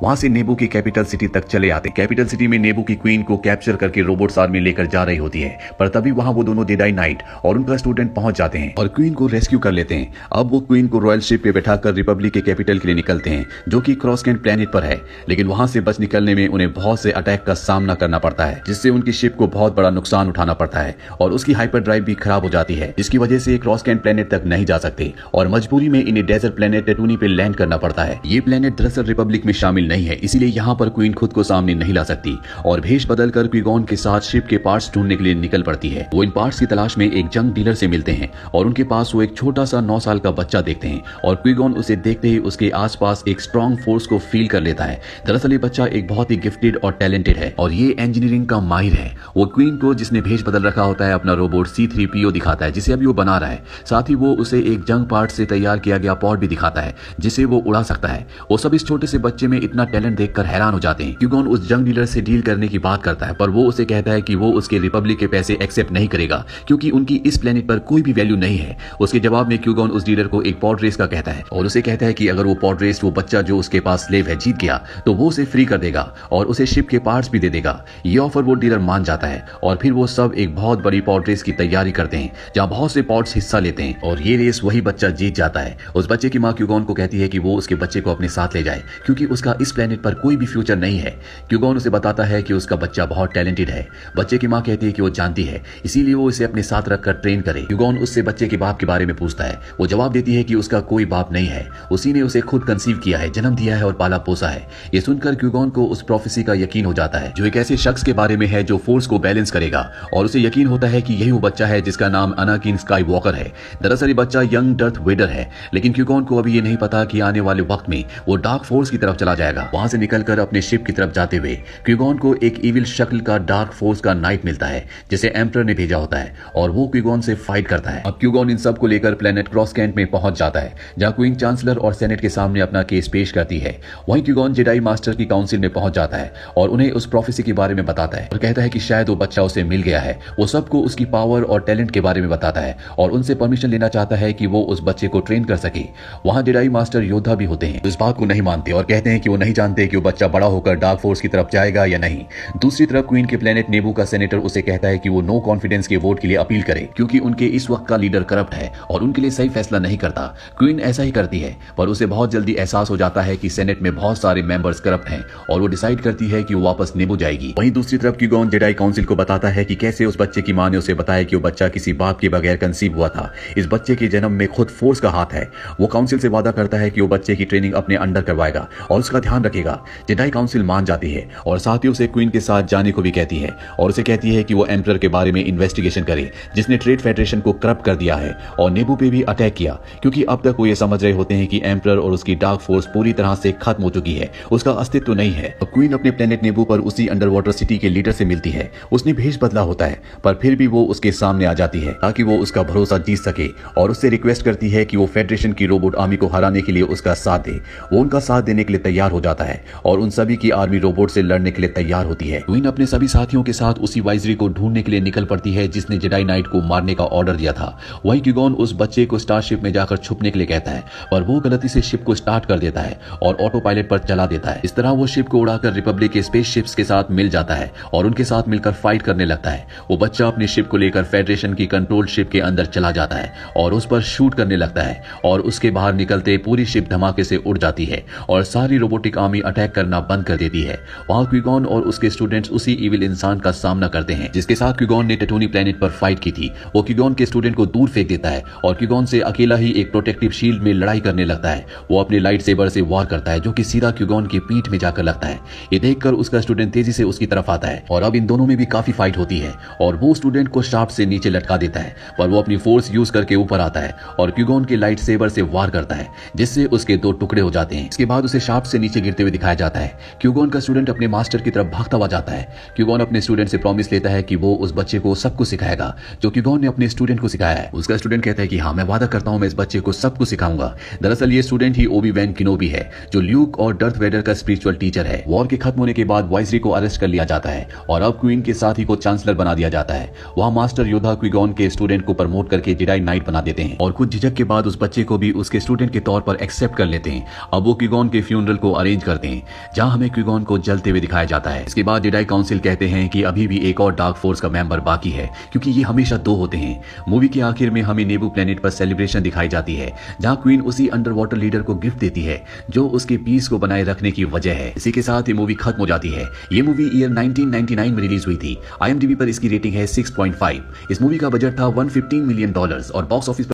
वहां से नेबू की कैपिटल सिटी तक चले आते हैं। कैपिटल सिटी में नेबू की क्वीन को कैप्चर करके रोबोट्स आर्मी लेकर जा रही होती है, पर तभी वहां वो दोनों जेडाई नाइट और उनका स्टूडेंट पहुंच जाते हैं और क्वीन को रेस्क्यू कर लेते हैं। अब वो क्वीन को रॉयल शिप पे बैठाकर रिपब्लिक के कैपिटल के लिए निकलते हैं, जो कि क्रॉसकैंट प्लेनेट पर है। लेकिन वहां से बच निकलने में उन्हें बहुत से अटैक का सामना करना पड़ता है, जिससे उनकी शिप को बहुत बड़ा नुकसान उठाना पड़ता है और उसकी हाइपर ड्राइव भी खराब हो जाती है, जिसकी वजह से क्रॉसकैंट प्लेनेट तक नहीं जा सकते और मजबूरी में इन्हें डेजर्ट प्लेनेट टेटूनी पे लैंड करना पड़ता है। ये प्लेनेट दरअसल रिपब्लिक में शामिल नहीं है, इसीलिए यहाँ पर क्वीन खुद को सामने नहीं ला सकती और भेष बदलकर क्विगॉन के साथ शिप के पार्ट्स ढूंढने के लिए निकल पड़ती है। वो इन पार्ट्स की तलाश में एक जंग डीलर से मिलते हैं और उनके पास वो एक छोटा सा 9 साल का बच्चा देखते हैं और क्विगॉन उसे देखते ही उसके आसपास एक स्ट्रॉन्ग फोर्स को फील कर लेता है। दरअसल ये बच्चा एक बहुत ही गिफ्टेड और टैलेंटेड है और ये इंजीनियरिंग का माहिर है। वो क्वीन को, जिसने भेष बदल रखा होता है, अपना रोबोट C-3PO दिखाता है, जिसे अभी वो बना रहा है। साथ ही वो उसे एक जंग पार्ट से तैयार किया गया पॉड भी दिखाता है, जिसे वो उड़ा सकता है। वो सब इस छोटे से बच्चे में इतना टैलेंट देखकर हैरान हो जाते हैं। क्विगॉन उस जंग डीलर से डील करने की बात करता है, पर वो उसे कहता है कि वो उसके रिपब्लिक के पैसे एक्सेप्ट नहीं करेगा, क्योंकि उनकी इस प्लेनेट पर कोई भी वैल्यू नहीं है। उसके जवाब में क्विगॉन उस डीलर को एक पॉड रेस का कहता है और उसे कहता है कि अगर वो पॉड रेस वो बच्चा जो उसके पास स्लेव है जीत गया तो वो उसे फ्री कर देगा और उसे शिप के पार्ट्स भी दे देगा। ये ऑफर वो डीलर मान जाता है और फिर वो सब एक बहुत बड़ी पॉड रेस की तैयारी करते हैं, जहां बहुत से पॉड्स हिस्सा लेते हैं और ये रेस वही बच्चा जीत जाता है। उस बच्चे की मां क्विगॉन को कहती है कि वो उसके बच्चे को अपने साथ ले जाए, क्योंकि उसका इस प्लेनेट पर कोई भी फ्यूचर नहीं है। क्विगॉन उसे बताता है कि उसका बच्चा बहुत टैलेंटेड है। बच्चे की मां कहती है कि वो जानती है, इसीलिए वो इसे अपने साथ रखकर ट्रेन करे। क्विगॉन उससे बच्चे के बाप के बारे में पूछता है। वो जवाब देती है कि उसका कोई बाप नहीं है, उसी ने उसे खुद कंसीव किया है, जन्म दिया है और पाला पोसा है। ये सुनकर क्विगॉन को उस प्रोफेसी का यकीन हो जाता है, जो एक ऐसे शख्स के बारे में है जो फोर्स को बैलेंस करेगा, और उसे यकीन होता है कि यही वो बच्चा है जिसका नाम अनाकिन स्काईवॉकर है। दरअसल ये बच्चा यंग डर्थ वेडर है, लेकिन क्विगॉन को अभी ये नहीं पता कि आने वाले वक्त में वो डार्क फोर्स की तरफ चला जाएगा। वहां से निकलकर अपने शिप की तरफ जाते हुए क्विगॉन को एक इविल शक्ल का डार्क फोर्स का नाइट मिलता है, जिसे एम्परर ने भेजा होता है और वो क्विगॉन से फाइट करता है। अब क्विगॉन इन सब को लेकर प्लेनेट क्रॉसकैंट में पहुंच जाता है, जहां क्वीन चांसलर और सेनेट के सामने अपना केस पेश करती है। वहीं क्विगॉन जेडाई मास्टर की काउंसिल में पहुंच जाता है और उन्हें उस प्रोफेसी के बारे में बताता है और कहता है कि शायद वो बच्चा उसे मिल गया है। वो सबको उसकी पावर और टैलेंट के बारे में बताता है और उनसे परमिशन लेना चाहता है कि वो उस बच्चे को ट्रेन कर सके। वहां जेडाई मास्टर योद्धा भी होते हैं, इस बात को नहीं मानते और कहते हैं कि वो नहीं जानते कि वो बच्चा बड़ा होकर डार्क फोर्स की तरफ जाएगा या नहीं। दूसरी तरफ क्वीन के प्लेनेट नेबू का सेनेटर उसे कहता है कि वो नो कॉन्फिडेंस के वोट के लिए अपील करे, क्योंकि उनके इस वक्त का लीडर करप्ट है और उनके लिए सही फैसला नहीं करता। क्वीन ऐसा ही करती है, पर उसे बहुत जल्दी एहसास हो जाता है कि सेनेट में बहुत सारे मेंबर्स करप्ट हैं और वो डिसाइड करती है कि वो वापस नेबू जाएगी। वहीं दूसरी तरफ क्विगॉन जेडाई काउंसिल को बताता है कि कैसे उस बच्चे की मां ने उसे बताया कि वो बच्चा किसी बाप के बगैर कंसीव हुआ था। इस बच्चे के जन्म में खुद फोर्स का हाथ है। वो काउंसिल से वादा करता है कि वो बच्चे की ट्रेनिंग अपने अंडर करवाएगा और उसका ध्यान रखेगा। जेडाई काउंसिल मान जाती है और साथ ही उसे क्वीन के साथ जाने को भी कहती है और उसे कहती है कि वो एम्परर के बारे में इन्वेस्टिगेशन करे, जिसने ट्रेड फेडरेशन को करप्ट कर दिया है और नेबू पे भी अटैक किया, क्योंकि अब तक वो ये समझ रहे होते हैं कि एम्परर और उसकी डार्क फोर्स पूरी तरह से खत्म हो चुकी है, उसका अस्तित्व नहीं है। अब क्वीन अपने प्लेनेट नेबू पर उसी अंडर वाटर सिटी के लीडर से मिलती है। उसने भेष बदला होता है, पर फिर भी वो उसके सामने आ जाती है ताकि वो उसका भरोसा जीत सके और उससे रिक्वेस्ट करती है कि वो फेडरेशन की रोबोट आर्मी को हराने के लिए उसका साथ दे। वो उनका साथ देने के लिए तैयार हो जाता है और उन सभी की आर्मी रोबोट से लड़ने के लिए तैयार होती है। क्वीन अपने सभी साथियों के साथ उसी वाइजरी को ढूंढने के लिए निकल पड़ती है जिसने जेडाई नाइट को मारने का ऑर्डर दिया था। वहीं क्विगॉन उस बच्चे को स्टारशिप में जाकर छुपने के लिए कहता है, पर वो गलती से शिप को स्टार्ट कर देता है और ऑटो पायलट पर चला देता है। इस तरह वो शिप को उड़ाकर रिपब्लिक के स्पेस शिप्स के साथ मिल जाता है और उनके साथ मिलकर फाइट करने लगता है। वो बच्चा अपनी शिप को लेकर फेडरेशन की कंट्रोल शिप के अंदर चला जाता है और उस पर शूट करने लगता है और उसके बाहर निकलते पूरी शिप धमाके से उड़ जाती है और सारी रोबोटिक आर्मी अटैक करना बंद कर देती है। वहां क्विगॉन और उसके स्टूडेंट्स उसी इविल इंसान का सामना करते हैं जिसके साथ क्विगॉन ने टेटूनी प्लेनेट पर फाइट की थी। वो क्विगॉन के स्टूडेंट को दूर फेंक देता है और क्विगॉन से अकेला ही एक प्रोटेक्टिव शील्ड में लड़ाई करने लगता है। वो अपने लाइट सेबर से वार करता है, जो कि सीधा क्विगॉन की पीठ में जाकर लगता है। ये देखकर उसका स्टूडेंट तेजी से उसकी तरफ आता है और अब इन दोनों में भी काफी फाइट होती है और वो स्टूडेंट को शार्प से नीचे लटका देता है, पर वो अपनी फोर्स यूज करके ऊपर आता है और क्विगॉन के लाइट सेबर से वार करता है, जिससे उसके 2 टुकड़े हो जाते हैं। इसके बाद उसे शार्प से नीचे गिरते हुए दिखाया जाता है। क्विगॉन का स्टूडेंट अपने मास्टर की तरफ भागता हुआ जाता है। क्विगॉन अपने स्टूडेंट से प्रॉमिस लेता है कि वो उस बच्चे को सब कुछ सिखाएगा जो क्विगॉन ने अपने स्टूडेंट को सिखाया है। उसका स्टूडेंट कहता है कि हाँ, मैं वादा करता हूं मैं इस बच्चे को सब कुछ सिखाऊंगा। दरअसल ये स्टूडेंट ही ओबी-वैन केनोबी है, जो ल्यूक और डर्थ वेडर का स्पिरिचुअल टीचर है। वॉर के खत्म होने के बाद वाइजरी को अरेस्ट कर लिया जाता है और अब क्वीन के साथी को चांसलर बना दिया जाता है। वहां मास्टर योद्धा क्विगॉन के स्टूडेंट को प्रमोट करके जेडाई नाइट बना देते हैं और कुछ झिझक के बाद उस बच्चे को भी उसके स्टूडेंट के तौर पर एक्सेप्ट कर लेते हैं। अब वो क्विगॉन के फ्यूनरल को अरेंज करते हैं, जहां हमें क्विगॉन को जलते हुए दिखाया जाता है। इसके बाद जेडाई काउंसिल कहते हैं कि अभी भी एक और डार्क फोर्स का मेंबर बाकी है, क्योंकि ये हमेशा 2 होते हैं। मूवी के आखिर में हमें नेबू प्लेनेट पर सेलिब्रेशन दिखाई जाती है, जहां क्वीन उसी अंडर वाटर लीडर को गिफ्ट देती है जो उसके पीस को बनाए रखने की वजह है। इसी के साथ ये मूवी खत्म हो जाती है। ये मूवी ईयर 1999 में रिलीज हुई थी। IMDb पर इसकी रेटिंग है 6.5। इस मूवी का बजट था $115 मिलियन और बॉक्स ऑफिस